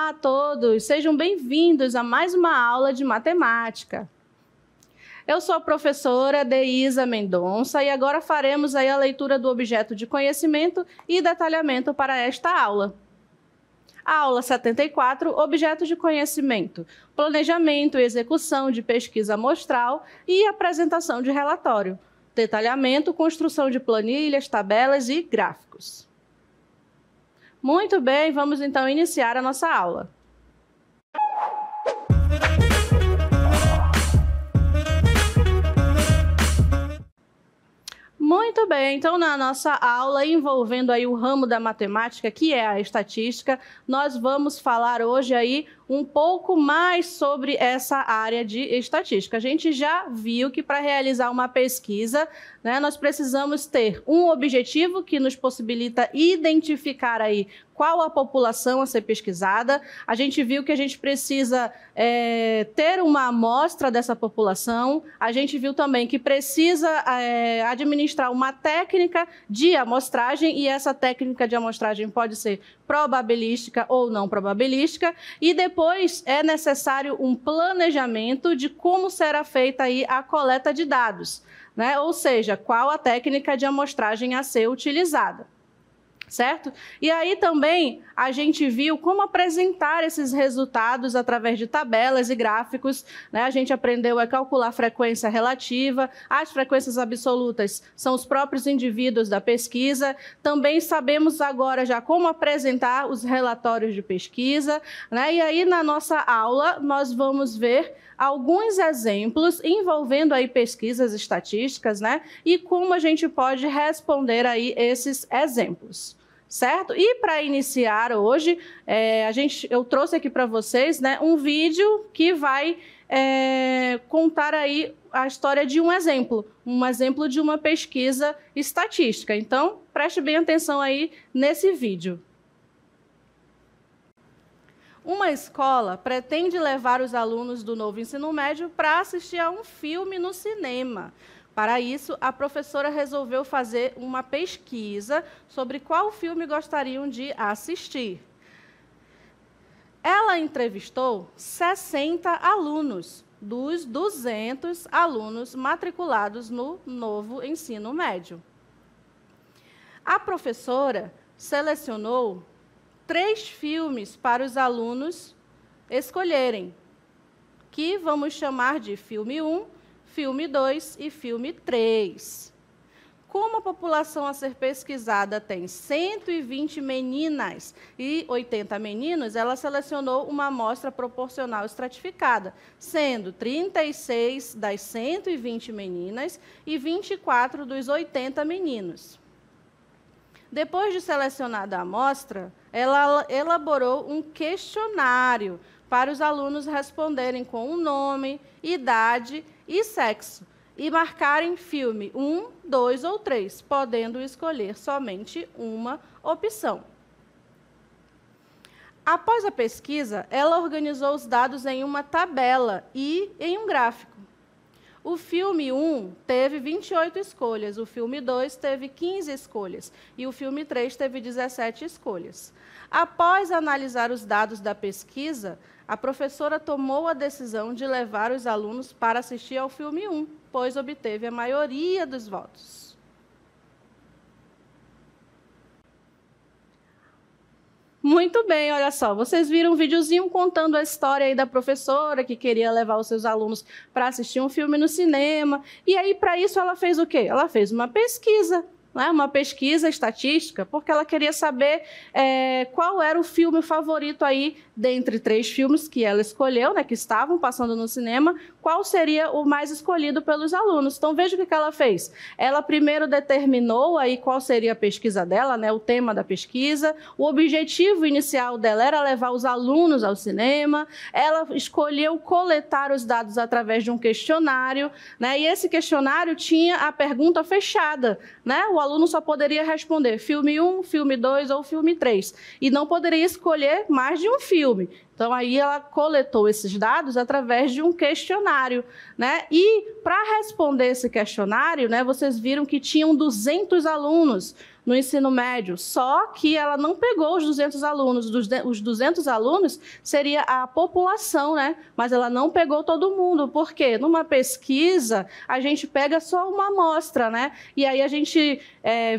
Olá a todos, sejam bem-vindos a mais uma aula de matemática. Eu sou a professora Deísa Mendonça e agora faremos aí a leitura do objeto de conhecimento e detalhamento para esta aula. A aula 74, objeto de conhecimento, planejamento e execução de pesquisa amostral e apresentação de relatório, detalhamento, construção de planilhas, tabelas e gráficos. Muito bem, vamos então iniciar a nossa aula. Muito bem, então na nossa aula envolvendo aí o ramo da matemática, que é a estatística, nós vamos falar hoje aí um pouco mais sobre essa área de estatística. A gente já viu que para realizar uma pesquisa, né, nós precisamos ter um objetivo que nos possibilita identificar aí qual a população a ser pesquisada. A gente viu que a gente precisa ter uma amostra dessa população. A gente viu também que precisa administrar uma técnica de amostragem, e essa técnica de amostragem pode ser probabilística ou não probabilística, e depois é necessário um planejamento de como será feita aí a coleta de dados, né? Ou seja, qual a técnica de amostragem a ser utilizada. Certo? E aí também a gente viu como apresentar esses resultados através de tabelas e gráficos, né? A gente aprendeu a calcular frequência relativa, as frequências absolutas são os próprios indivíduos da pesquisa. Também sabemos agora já como apresentar os relatórios de pesquisa, né? E aí na nossa aula nós vamos ver alguns exemplos envolvendo aí pesquisas estatísticas, né? E como a gente pode responder aí esses exemplos. Certo? E para iniciar hoje, eu trouxe aqui para vocês, né, um vídeo que vai contar aí a história de um exemplo de uma pesquisa estatística. Então, preste bem atenção aí nesse vídeo. Uma escola pretende levar os alunos do novo ensino médio para assistir a um filme no cinema. Para isso, a professora resolveu fazer uma pesquisa sobre qual filme gostariam de assistir. Ela entrevistou 60 alunos, dos 200 alunos matriculados no novo ensino médio. A professora selecionou 3 filmes para os alunos escolherem, que vamos chamar de filme 1, filme 2 e filme 3. Como a população a ser pesquisada tem 120 meninas e 80 meninos, ela selecionou uma amostra proporcional estratificada, sendo 36 das 120 meninas e 24 dos 80 meninos. Depois de selecionada a amostra, ela elaborou um questionário para os alunos responderem com o nome, idade e sexo, e marcarem filme 1, 2 ou 3, podendo escolher somente uma opção. Após a pesquisa, ela organizou os dados em uma tabela e em um gráfico. O filme 1 teve 28 escolhas, o filme 2 teve 15 escolhas e o filme 3 teve 17 escolhas. Após analisar os dados da pesquisa, a professora tomou a decisão de levar os alunos para assistir ao filme 1, pois obteve a maioria dos votos. Muito bem, olha só, vocês viram um videozinho contando a história aí da professora que queria levar os seus alunos para assistir um filme no cinema. E aí, para isso, ela fez o quê? Ela fez uma pesquisa. Uma pesquisa estatística, porque ela queria saber qual era o filme favorito aí, dentre 3 filmes que ela escolheu, né, que estavam passando no cinema, qual seria o mais escolhido pelos alunos. Então, veja o que ela fez. Ela primeiro determinou aí qual seria a pesquisa dela, né, o tema da pesquisa. O objetivo inicial dela era levar os alunos ao cinema. Ela escolheu coletar os dados através de um questionário, né, e esse questionário tinha a pergunta fechada, né? O aluno só poderia responder filme 1, filme 2 ou filme 3, e não poderia escolher mais de um filme. Então, aí ela coletou esses dados através de um questionário, né? E, para responder esse questionário, né, vocês viram que tinham 200 alunos, no ensino médio, só que ela não pegou os 200 alunos. Os 200 alunos seria a população, né? Mas ela não pegou todo mundo. Por quê? Numa pesquisa, a gente pega só uma amostra, né? E aí a gente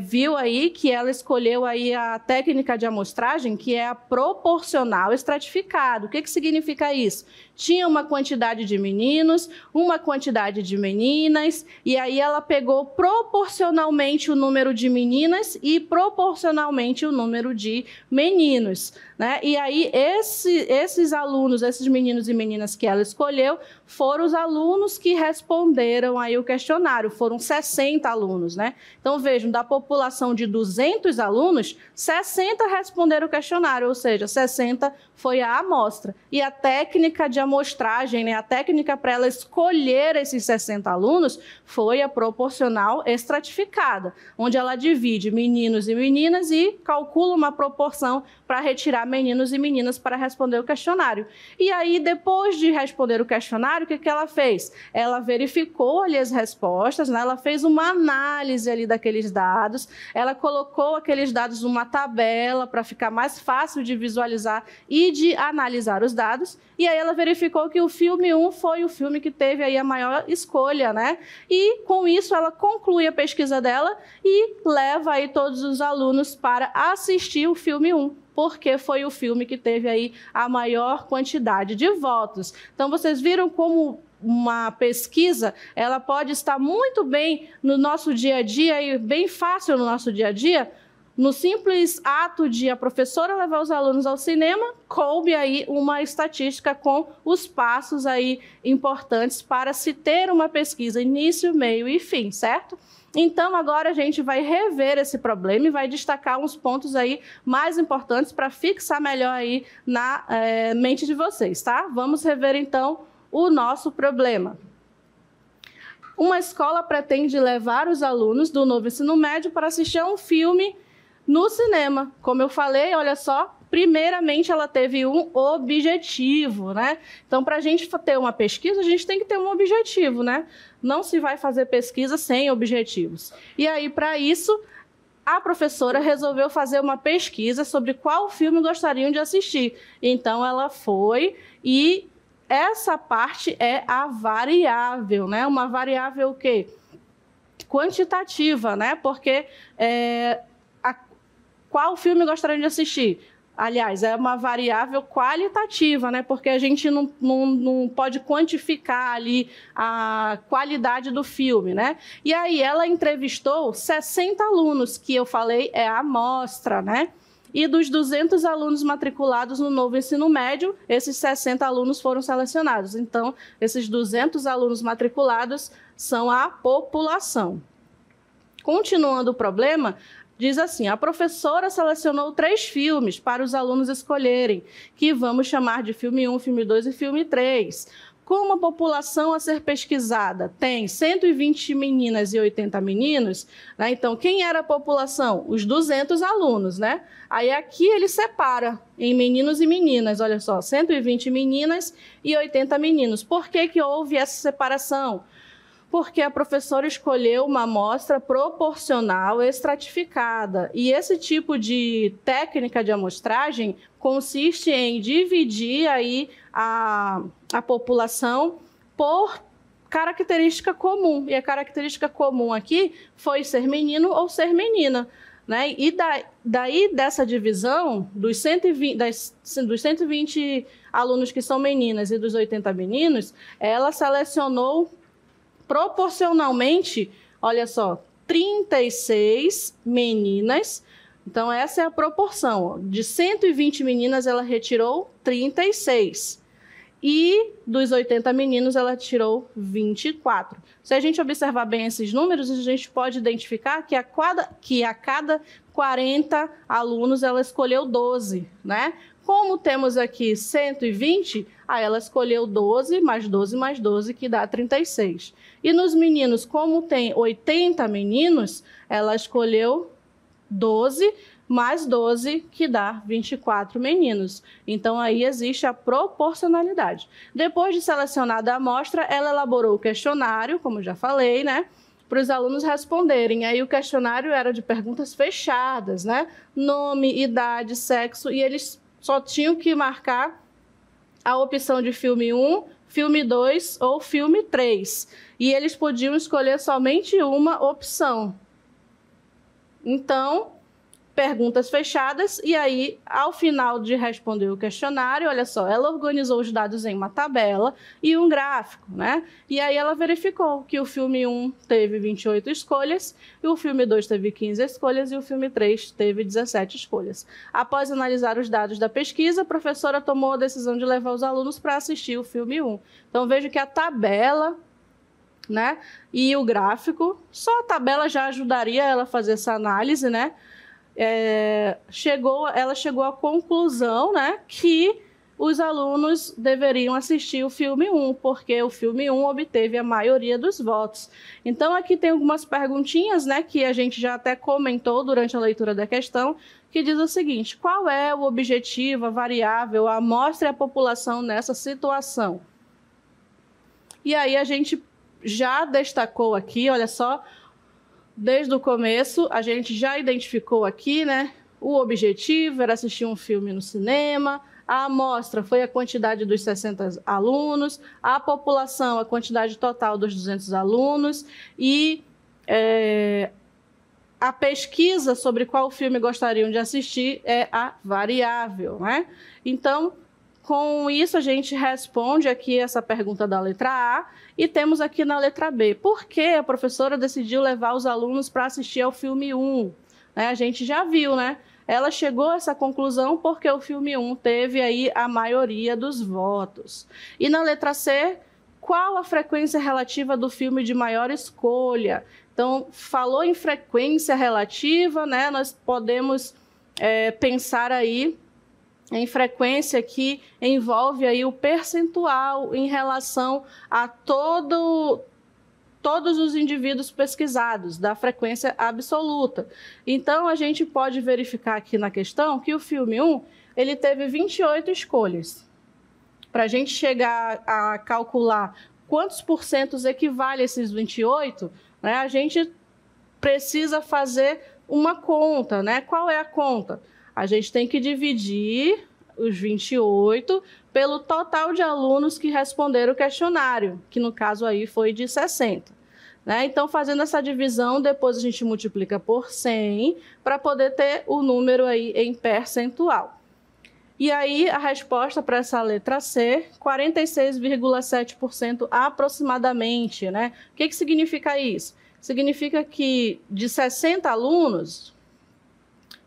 viu aí que ela escolheu aí a técnica de amostragem, que é a proporcional estratificado. O que significa isso? Tinha uma quantidade de meninos, uma quantidade de meninas, e aí ela pegou proporcionalmente o número de meninas e proporcionalmente o número de meninos, né? E aí esses alunos, esses meninos e meninas que ela escolheu, foram os alunos que responderam aí o questionário, foram 60 alunos, né? Então vejam, da população de 200 alunos, 60 responderam o questionário, ou seja, 60 foi a amostra. E a técnica de amostragem, né, a técnica para ela escolher esses 60 alunos foi a proporcional estratificada, onde ela divide meninos e meninas e calcula uma proporção para retirar meninos e meninas para responder o questionário. E aí, depois de responder o questionário, o que ela fez? Ela verificou ali as respostas, né? Ela fez uma análise ali daqueles dados, ela colocou aqueles dados numa tabela para ficar mais fácil de visualizar e de analisar os dados, e aí ela verificou que o filme 1 foi o filme que teve aí a maior escolha, né? E com isso ela conclui a pesquisa dela e leva aí todos os alunos para assistir o filme 1, porque foi o filme que teve aí a maior quantidade de votos. Então vocês viram como uma pesquisa, ela pode estar muito bem no nosso dia a dia e bem fácil no nosso dia a dia. No simples ato de a professora levar os alunos ao cinema, coube aí uma estatística com os passos aí importantes para se ter uma pesquisa início, meio e fim, certo? Então, agora a gente vai rever esse problema e vai destacar uns pontos aí mais importantes para fixar melhor aí na mente de vocês, tá? Vamos rever, então, o nosso problema. Uma escola pretende levar os alunos do novo ensino médio para assistir a um filme no cinema. Como eu falei, olha só, primeiramente ela teve um objetivo, né? Então, para a gente ter uma pesquisa, a gente tem que ter um objetivo, né? Não se vai fazer pesquisa sem objetivos. E aí, para isso, a professora resolveu fazer uma pesquisa sobre qual filme gostariam de assistir. Então, ela foi e essa parte é a variável, né? Uma variável o quê? Quantitativa, né? Porque qual filme gostariam de assistir? Aliás, é uma variável qualitativa, né? Porque a gente não pode quantificar ali a qualidade do filme, né? E aí ela entrevistou 60 alunos, que eu falei é a amostra, né? E dos 200 alunos matriculados no novo ensino médio, esses 60 alunos foram selecionados. Então, esses 200 alunos matriculados são a população. Continuando o problema, diz assim, a professora selecionou 3 filmes para os alunos escolherem, que vamos chamar de filme 1, filme 2 e filme 3. Como a população a ser pesquisada tem 120 meninas e 80 meninos, né? Então, quem era a população? Os 200 alunos, né? Aí aqui ele separa em meninos e meninas, olha só, 120 meninas e 80 meninos. Por que houve essa separação? Porque a professora escolheu uma amostra proporcional estratificada. E esse tipo de técnica de amostragem consiste em dividir aí a população por característica comum. E a característica comum aqui foi ser menino ou ser menina, né? E daí dessa divisão, dos 120 alunos que são meninas e dos 80 meninos, ela selecionou proporcionalmente, olha só, 36 meninas. Então, essa é a proporção. De 120 meninas, ela retirou 36. E dos 80 meninos, ela tirou 24. Se a gente observar bem esses números, a gente pode identificar que a cada 40 alunos, ela escolheu 12, né? Como temos aqui 120, aí ela escolheu 12 mais 12 mais 12, que dá 36. E nos meninos, como tem 80 meninos, ela escolheu 12 mais 12, que dá 24 meninos. Então, aí existe a proporcionalidade. Depois de selecionada a amostra, ela elaborou o questionário, como já falei, né? para os alunos responderem. Aí o questionário era de perguntas fechadas, né? Nome, idade, sexo, e eles só tinham que marcar a opção de filme 1, filme 2 ou filme 3. E eles podiam escolher somente uma opção. Então, perguntas fechadas, e aí, ao final de responder o questionário, olha só, ela organizou os dados em uma tabela e um gráfico, né? E aí ela verificou que o filme 1 teve 28 escolhas, e o filme 2 teve 15 escolhas, e o filme 3 teve 17 escolhas. Após analisar os dados da pesquisa, a professora tomou a decisão de levar os alunos para assistir o filme 1. Então, veja que a tabela, né, e o gráfico, só a tabela já ajudaria ela a fazer essa análise, né? Ela chegou à conclusão, né, que os alunos deveriam assistir o filme 1, porque o filme 1 obteve a maioria dos votos. Então, aqui tem algumas perguntinhas, né, que a gente já até comentou durante a leitura da questão, que diz o seguinte: qual é o objetivo, a variável, a amostra e a população nessa situação? E aí a gente já destacou aqui, olha só, desde o começo, a gente já identificou aqui, né? O objetivo era assistir um filme no cinema, a amostra foi a quantidade dos 60 alunos, a população, a quantidade total dos 200 alunos, e a pesquisa sobre qual filme gostariam de assistir é a variável, né? Então, com isso, a gente responde aqui essa pergunta da letra A e temos aqui na letra B. Por que a professora decidiu levar os alunos para assistir ao filme 1? A gente já viu, né? Ela chegou a essa conclusão porque o filme 1 teve aí a maioria dos votos. E na letra C, qual a frequência relativa do filme de maior escolha? Então, falou em frequência relativa, né? Nós podemos pensar aí em frequência que envolve aí o percentual em relação a todos os indivíduos pesquisados, da frequência absoluta. Então, a gente pode verificar aqui na questão que o filme 1, ele teve 28 escolhas. Para a gente chegar a calcular quantos porcentos equivale a esses 28, né, a gente precisa fazer uma conta, né? Qual é a conta? A gente tem que dividir os 28 pelo total de alunos que responderam o questionário, que no caso aí foi de 60. Né? Então, fazendo essa divisão, depois a gente multiplica por 100 para poder ter o número aí em percentual. E aí, a resposta para essa letra C, 46,7% aproximadamente. Né? O que significa isso? Significa que de 60 alunos,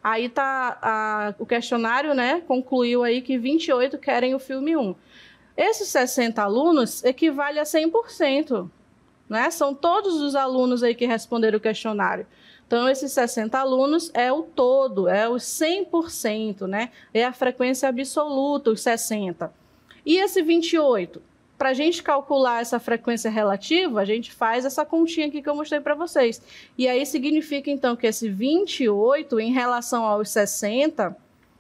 aí tá o questionário, né, concluiu aí que 28 querem o filme 1. Esses 60 alunos equivale a 100%, né? São todos os alunos aí que responderam o questionário. Então, esses 60 alunos é o todo, é os 100%, né? É a frequência absoluta, os 60. E esse 28? Para a gente calcular essa frequência relativa, a gente faz essa continha aqui que eu mostrei para vocês. E aí significa, então, que esse 28, em relação aos 60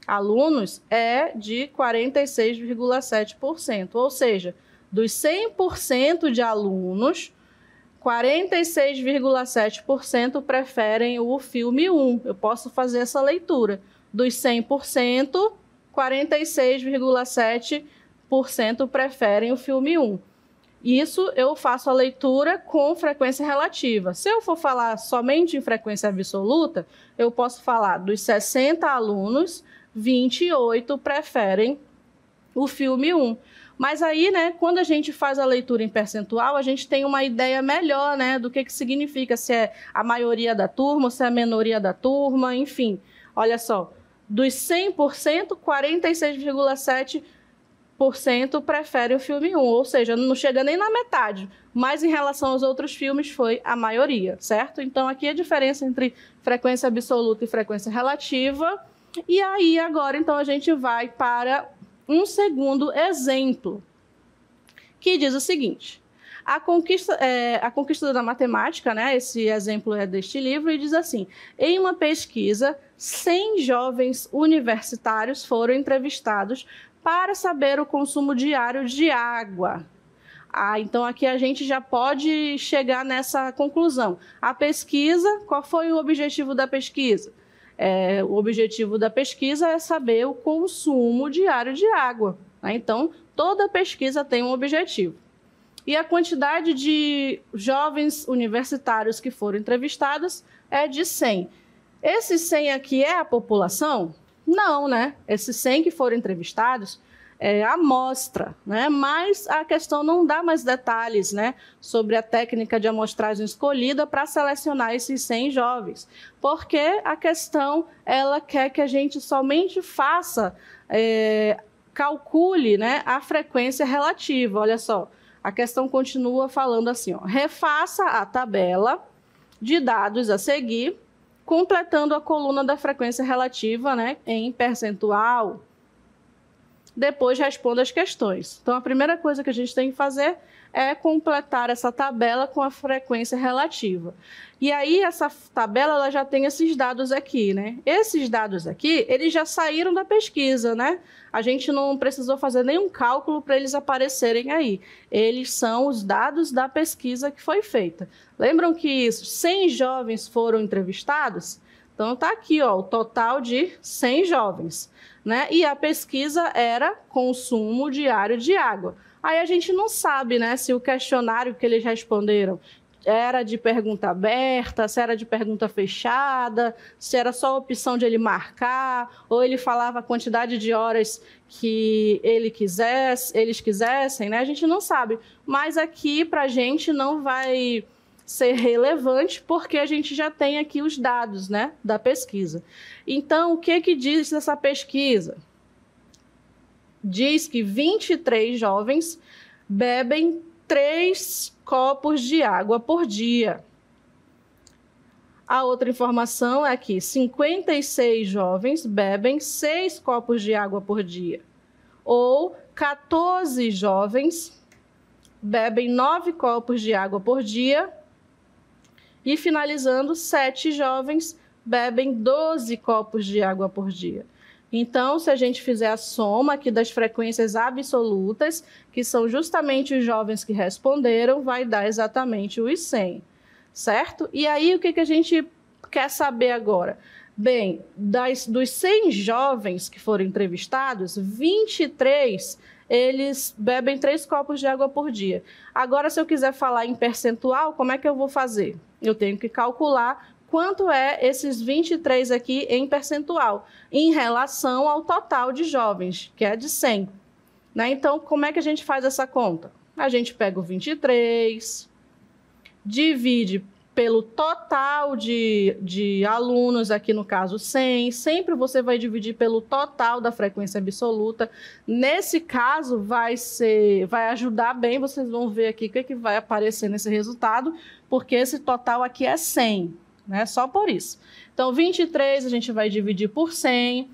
alunos, é de 46,7%. Ou seja, dos 100% de alunos, 46,7% preferem o filme 1. Eu posso fazer essa leitura. Dos 100%, 46,7% preferem o filme 1. Isso eu faço a leitura com frequência relativa. Se eu for falar somente em frequência absoluta, eu posso falar dos 60 alunos, 28 preferem o filme 1. Mas aí, né, quando a gente faz a leitura em percentual, a gente tem uma ideia melhor, né, do que significa, se é a maioria da turma, se é a minoria da turma, enfim. Olha só, dos 100%, 46,7% prefere o filme 1, ou seja, não chega nem na metade, mas em relação aos outros filmes foi a maioria, certo? Então, aqui a diferença entre frequência absoluta e frequência relativa. E aí, agora, então, a gente vai para um segundo exemplo, que diz o seguinte: a conquista da matemática, né? Esse exemplo é deste livro, e diz assim: em uma pesquisa, 100 jovens universitários foram entrevistados para saber o consumo diário de água. Então, aqui a gente já pode chegar nessa conclusão. A pesquisa, qual foi o objetivo da pesquisa? O objetivo da pesquisa é saber o consumo diário de água, né? Então, toda pesquisa tem um objetivo. E a quantidade de jovens universitários que foram entrevistados é de 100. Esses 100 aqui é a população? Não, né? Esses 100 que foram entrevistados é a amostra, né? Mas a questão não dá mais detalhes, né, sobre a técnica de amostragem escolhida para selecionar esses 100 jovens, porque a questão ela quer que a gente somente calcule, né, a frequência relativa. Olha só, a questão continua falando assim, ó, refaça a tabela de dados a seguir, completando a coluna da frequência relativa, né, em percentual. Depois responda as questões. Então, a primeira coisa que a gente tem que fazer é completar essa tabela com a frequência relativa. E aí, essa tabela ela já tem esses dados aqui, né? Esses dados aqui, eles já saíram da pesquisa, né? A gente não precisou fazer nenhum cálculo para eles aparecerem aí. Eles são os dados da pesquisa que foi feita. Lembram que 100 jovens foram entrevistados? Então, está aqui, ó, o total de 100 jovens. Né? E a pesquisa era consumo diário de água. Aí a gente não sabe, né, se o questionário que eles responderam era de pergunta aberta, se era de pergunta fechada, se era só a opção de ele marcar, ou ele falava a quantidade de horas que eles quisessem, né? A gente não sabe. Mas aqui, para a gente, não vai ser relevante, porque a gente já tem aqui os dados, né, da pesquisa. Então, o que diz essa pesquisa? Diz que 23 jovens bebem 3 copos de água por dia. A outra informação é que 56 jovens bebem 6 copos de água por dia. Ou 14 jovens bebem 9 copos de água por dia. E, finalizando, 7 jovens bebem 12 copos de água por dia. Então, se a gente fizer a soma aqui das frequências absolutas, que são justamente os jovens que responderam, vai dar exatamente os 100, certo? E aí, o que a gente quer saber agora? Bem, dos 100 jovens que foram entrevistados, 23 eles bebem 3 copos de água por dia. Agora, se eu quiser falar em percentual, como é que eu vou fazer? Eu tenho que calcular quanto é esses 23 aqui em percentual, em relação ao total de jovens, que é de 100. Né? Então, como é que a gente faz essa conta? A gente pega o 23, divide pelo total de alunos, aqui no caso 100, sempre você vai dividir pelo total da frequência absoluta. Nesse caso, vai ajudar bem, vocês vão ver aqui o que vai aparecer nesse resultado, porque esse total aqui é 100, né? Só por isso. Então, 23 a gente vai dividir por 100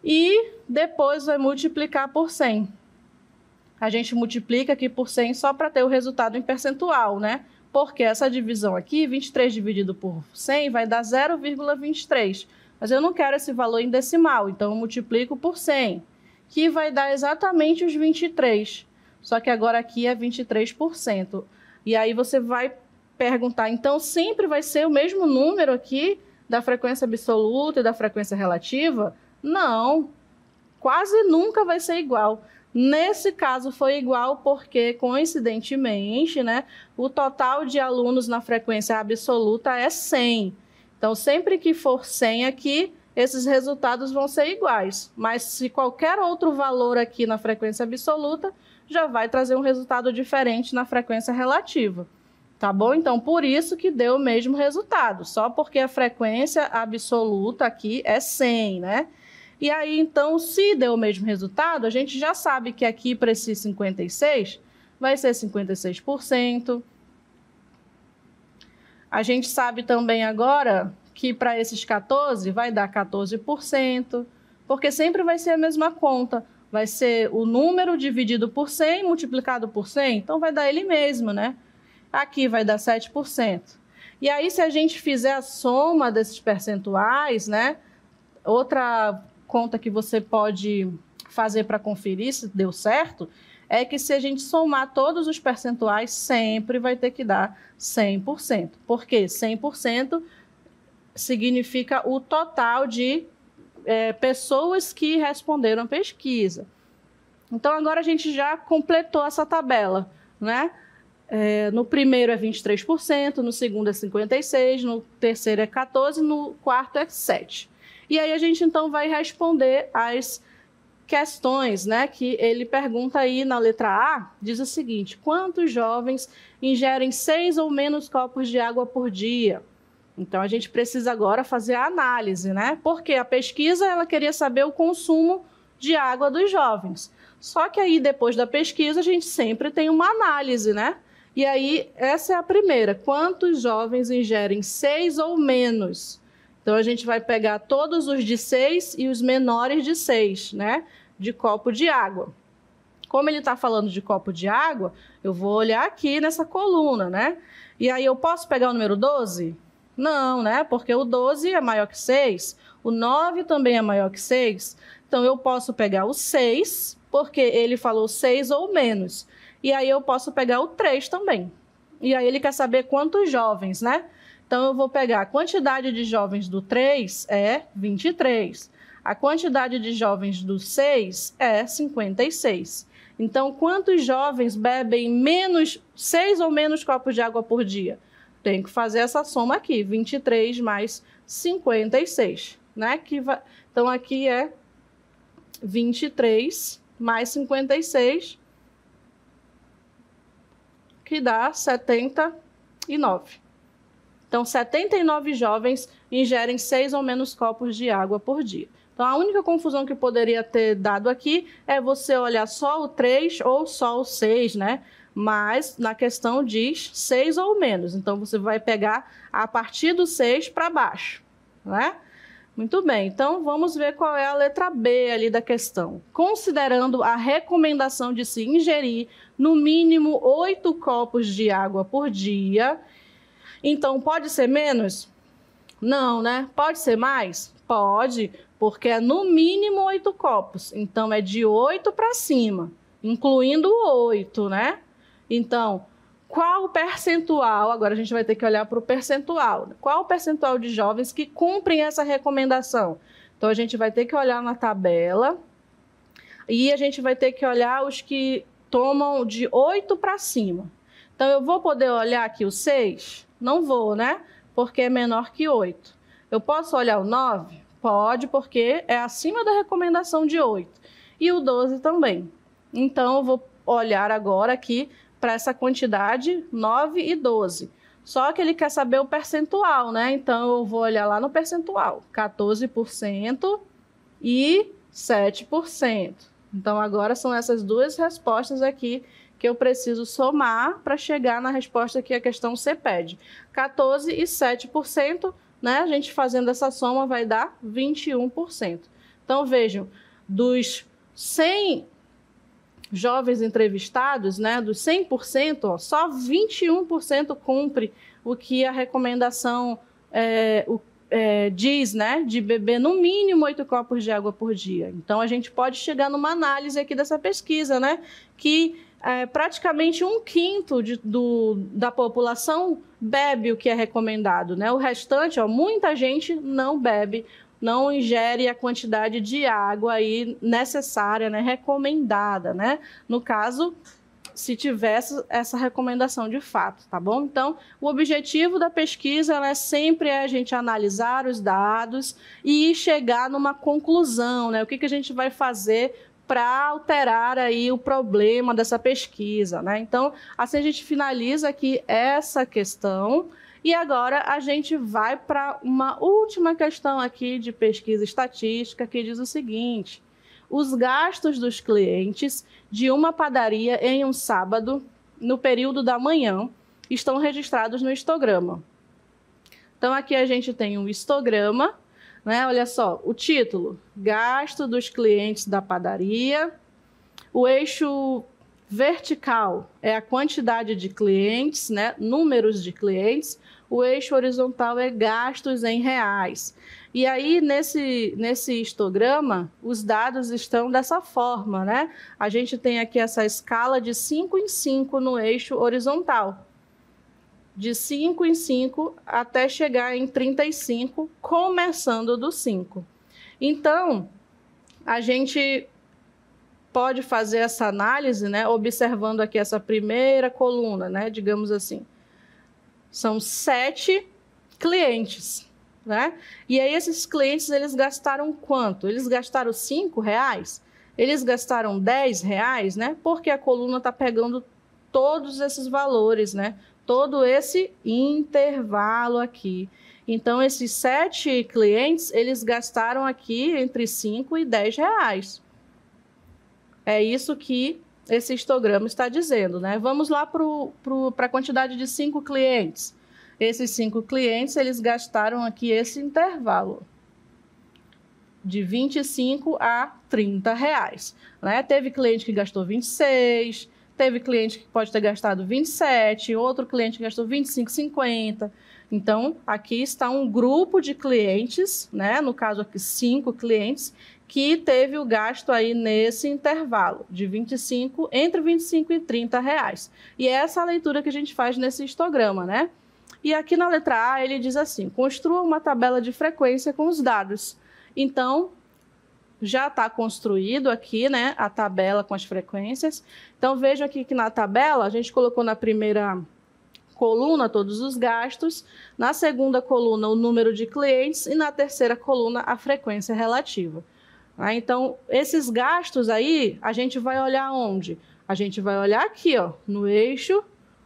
e depois vai multiplicar por 100. A gente multiplica aqui por 100 só para ter o resultado em percentual, né? Porque essa divisão aqui, 23 dividido por 100, vai dar 0,23. Mas eu não quero esse valor em decimal, então eu multiplico por 100, que vai dar exatamente os 23. Só que agora aqui é 23%. E aí você vai perguntar, então sempre vai ser o mesmo número aqui da frequência absoluta e da frequência relativa? Não, quase nunca vai ser igual. Nesse caso foi igual porque, coincidentemente, né, o total de alunos na frequência absoluta é 100. Então, sempre que for 100 aqui, esses resultados vão ser iguais. Mas se qualquer outro valor aqui na frequência absoluta, já vai trazer um resultado diferente na frequência relativa. Tá bom? Então, por isso que deu o mesmo resultado. Só porque a frequência absoluta aqui é 100, né? E aí, então, se deu o mesmo resultado, a gente já sabe que aqui para esse 56 vai ser 56%. A gente sabe também agora que para esses 14 vai dar 14%, porque sempre vai ser a mesma conta. Vai ser o número dividido por 100 multiplicado por 100, então vai dar ele mesmo, né? Aqui vai dar 7%. E aí, se a gente fizer a soma desses percentuais, né? Outra conta que você pode fazer para conferir se deu certo é que se a gente somar todos os percentuais, sempre vai ter que dar 100%. Por quê? 100% significa o total de pessoas que responderam a pesquisa. Então, agora a gente já completou essa tabela, né? No primeiro é 23%, no segundo é 56%, no terceiro é 14%, no quarto é 7%. E aí a gente, então, vai responder as questões, né? Que ele pergunta aí na letra A, diz o seguinte: quantos jovens ingerem 6 ou menos copos de água por dia? Então, a gente precisa agora fazer a análise, né? Porque a pesquisa, ela queria saber o consumo de água dos jovens. Só que aí, depois da pesquisa, a gente sempre tem uma análise, né? E aí, essa é a primeira. Quantos jovens ingerem 6 ou menos? Então, a gente vai pegar todos os de 6 e os menores de 6, né? De copo de água. Como ele está falando de copo de água, eu vou olhar aqui nessa coluna, né? E aí, eu posso pegar o número 12? Não, né? Porque o 12 é maior que 6, o 9 também é maior que 6. Então, eu posso pegar o 6, porque ele falou 6 ou menos. E aí, eu posso pegar o 3 também. E aí, ele quer saber quantos jovens, né? Então, eu vou pegar a quantidade de jovens do 3 é 23. A quantidade de jovens do 6 é 56. Então, quantos jovens bebem 6 ou menos copos de água por dia? Tem que fazer essa soma aqui, 23 mais 56, né? Então, aqui é 23 mais 56, que dá 79. Então, 79 jovens ingerem 6 ou menos copos de água por dia. Então, a única confusão que poderia ter dado aqui é você olhar só o 3 ou só o 6, né? Mas na questão diz 6 ou menos. Então, você vai pegar a partir do 6 para baixo, né? Muito bem, então vamos ver qual é a letra B ali da questão. Considerando a recomendação de se ingerir no mínimo 8 copos de água por dia, então pode ser menos? Não, né? Pode ser mais? Pode, porque é no mínimo 8 copos. Então é de 8 para cima, incluindo o 8, né? Então, qual o percentual? Agora a gente vai ter que olhar para o percentual. Qual o percentual de jovens que cumprem essa recomendação? Então, a gente vai ter que olhar na tabela e a gente vai ter que olhar os que tomam de 8 para cima. Então, eu vou poder olhar aqui o 6? Não vou, né? Porque é menor que 8. Eu posso olhar o 9? Pode, porque é acima da recomendação de 8. E o 12 também. Então, eu vou olhar agora aqui para essa quantidade, 9 e 12. Só que ele quer saber o percentual, né? Então, eu vou olhar lá no percentual. 14% e 7%. Então, agora são essas duas respostas aqui que eu preciso somar para chegar na resposta que a questão C pede. 14% e 7%, né? A gente fazendo essa soma vai dar 21%. Então, vejam, dos 100 jovens entrevistados, né, dos 100%, ó, só 21% cumpre o que a recomendação diz, né, de beber no mínimo 8 copos de água por dia. Então, a gente pode chegar numa análise aqui dessa pesquisa, né, que praticamente 1/5 da população bebe o que é recomendado, né? O restante, ó, muita gente não bebe, não ingere a quantidade de água aí necessária, né, recomendada, né? No caso, se tivesse essa recomendação de fato, tá bom? Então, o objetivo da pesquisa, né, sempre é a gente analisar os dados e chegar numa conclusão, né? O que a gente vai fazer para alterar aí o problema dessa pesquisa, né? Então, assim a gente finaliza aqui essa questão. E agora a gente vai para uma última questão aqui de pesquisa estatística que diz o seguinte: os gastos dos clientes de uma padaria em um sábado, no período da manhã, estão registrados no histograma. Então, aqui a gente tem um histograma, né? Olha só, o título: gasto dos clientes da padaria. O eixo vertical é a quantidade de clientes, né? Números de clientes. o eixo horizontal é gastos em reais. E aí, nesse histograma, os dados estão dessa forma, né? A gente tem aqui essa escala de 5 em 5 no eixo horizontal. De 5 em 5 até chegar em 35, começando do 5. Então, a gente pode fazer essa análise, né, observando aqui essa primeira coluna, né, digamos assim. São 7 clientes, né? E aí esses clientes, eles gastaram quanto? Eles gastaram R$5? Eles gastaram R$10, né? Porque a coluna está pegando todos esses valores, né? Todo esse intervalo aqui. Então, esses 7 clientes, eles gastaram aqui entre R$5 e R$10. É isso que esse histograma está dizendo, né? Vamos lá para a quantidade de 5 clientes. Esses 5 clientes, eles gastaram aqui esse intervalo de R$25 a R$30, né? Teve cliente que gastou 26, teve cliente que pode ter gastado 27, outro cliente que gastou 25,50. Então, aqui está um grupo de clientes, né? No caso aqui, 5 clientes, que teve o gasto aí nesse intervalo de entre 25 e R$30. E é essa a leitura que a gente faz nesse histograma, né? E aqui na letra A, ele diz assim: construa uma tabela de frequência com os dados. Então, já está construído aqui, né, a tabela com as frequências. Então, vejam aqui que na tabela, a gente colocou na primeira coluna todos os gastos, na segunda coluna o número de clientes e na terceira coluna a frequência relativa. Então, esses gastos aí, a gente vai olhar onde? A gente vai olhar aqui, ó, no eixo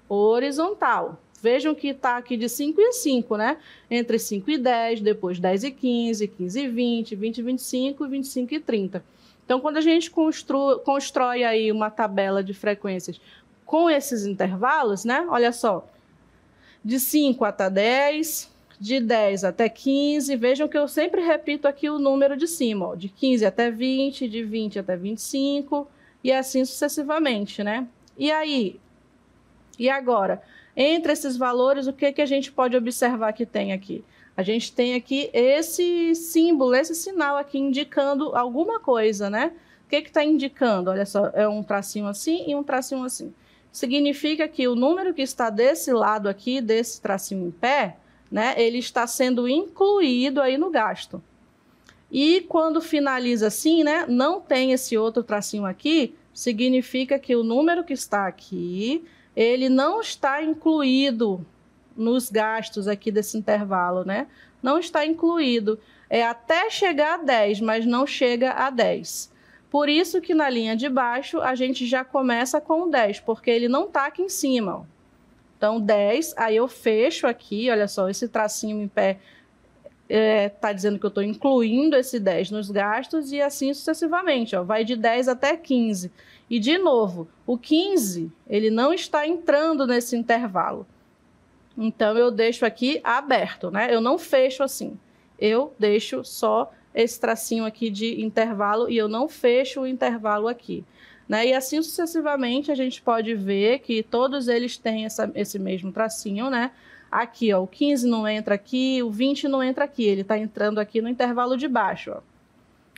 horizontal. Vejam que está aqui de 5 em 5, né? Entre 5 e 10, depois 10 e 15, 15 e 20, 20 e 25, 25 e 30. Então, quando a gente constrói aí uma tabela de frequências com esses intervalos, né? Olha só, de 5 até 10, de 10 até 15, vejam que eu sempre repito aqui o número de cima, ó, de 15 até 20, de 20 até 25, e assim sucessivamente, né? E aí, e agora, entre esses valores, o que a gente pode observar que tem aqui? A gente tem aqui esse símbolo, esse sinal aqui indicando alguma coisa, né? O que está indicando? Olha só, é um tracinho assim e um tracinho assim. Significa que o número que está desse lado aqui, desse tracinho em pé, né, ele está sendo incluído aí no gasto. E quando finaliza assim, né, não tem esse outro tracinho aqui, significa que o número que está aqui, ele não está incluído nos gastos aqui desse intervalo, né? Não está incluído. É até chegar a 10, mas não chega a 10. Por isso que na linha de baixo a gente já começa com 10, porque ele não está aqui em cima, ó. Então, 10, aí eu fecho aqui, olha só, esse tracinho em pé está dizendo que eu estou incluindo esse 10 nos gastos e assim sucessivamente, ó, vai de 10 até 15. E, de novo, o 15, ele não está entrando nesse intervalo. Então, eu deixo aqui aberto, né? Eu não fecho assim. Eu deixo só esse tracinho aqui de intervalo e eu não fecho o intervalo aqui, né? E assim sucessivamente, a gente pode ver que todos eles têm esse mesmo tracinho, né? Aqui, ó, o 15 não entra aqui, o 20 não entra aqui, ele está entrando aqui no intervalo de baixo, ó.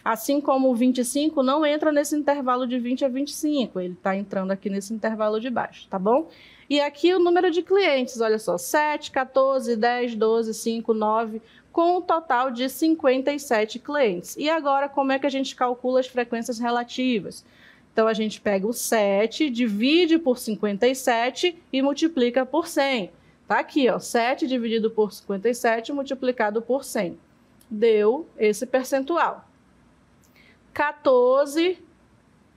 Assim como o 25 não entra nesse intervalo de 20 a 25, ele está entrando aqui nesse intervalo de baixo, tá bom? E aqui o número de clientes, olha só, 7, 14, 10, 12, 5, 9, com um total de 57 clientes. E agora, como é que a gente calcula as frequências relativas? Então, a gente pega o 7, divide por 57 e multiplica por 100. Tá aqui, ó, 7 dividido por 57 multiplicado por 100. Deu esse percentual. 14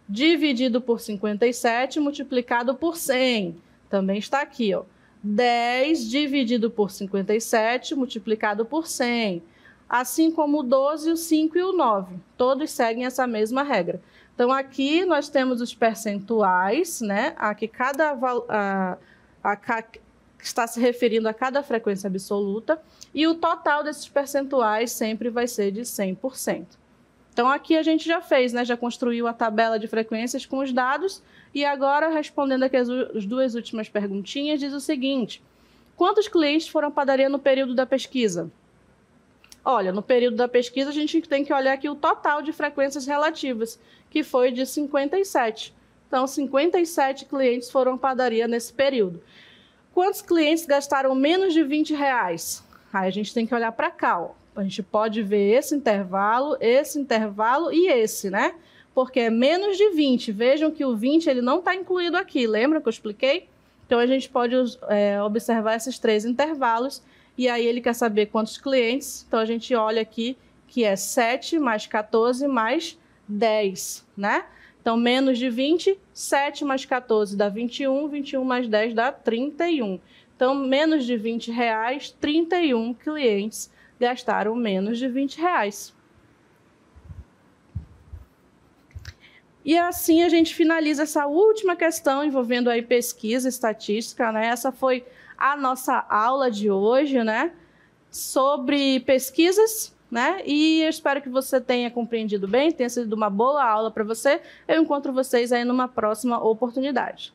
dividido por 57 multiplicado por 100. Também está aqui, ó. 10 dividido por 57 multiplicado por 100. Assim como o 12, o 5 e o 9. Todos seguem essa mesma regra. Então, aqui nós temos os percentuais, né? Aqui está se referindo a cada frequência absoluta, e o total desses percentuais sempre vai ser de 100%. Então, aqui a gente já fez, né? Já construiu a tabela de frequências com os dados, e agora, respondendo aqui as duas últimas perguntinhas, diz o seguinte: quantos clientes foram à padaria no período da pesquisa? Olha, no período da pesquisa a gente tem que olhar aqui o total de frequências relativas, que foi de 57. Então, 57 clientes foram à padaria nesse período. Quantos clientes gastaram menos de R$20? Aí a gente tem que olhar para cá, ó. A gente pode ver esse intervalo e esse, né? Porque é menos de 20. Vejam que o 20 ele não está incluído aqui, lembra que eu expliquei? Então, a gente pode observar esses 3 intervalos. E aí ele quer saber quantos clientes, então a gente olha aqui que é 7 mais 14 mais 10, né? Então, menos de 20, 7 mais 14 dá 21, 21 mais 10 dá 31. Então, menos de R$20, 31 clientes gastaram menos de R$20. E assim a gente finaliza essa última questão envolvendo aí pesquisa, estatística, né? Essa foi a nossa aula de hoje, né, sobre pesquisas, né, e eu espero que você tenha compreendido bem, tenha sido uma boa aula para você. Eu encontro vocês aí numa próxima oportunidade.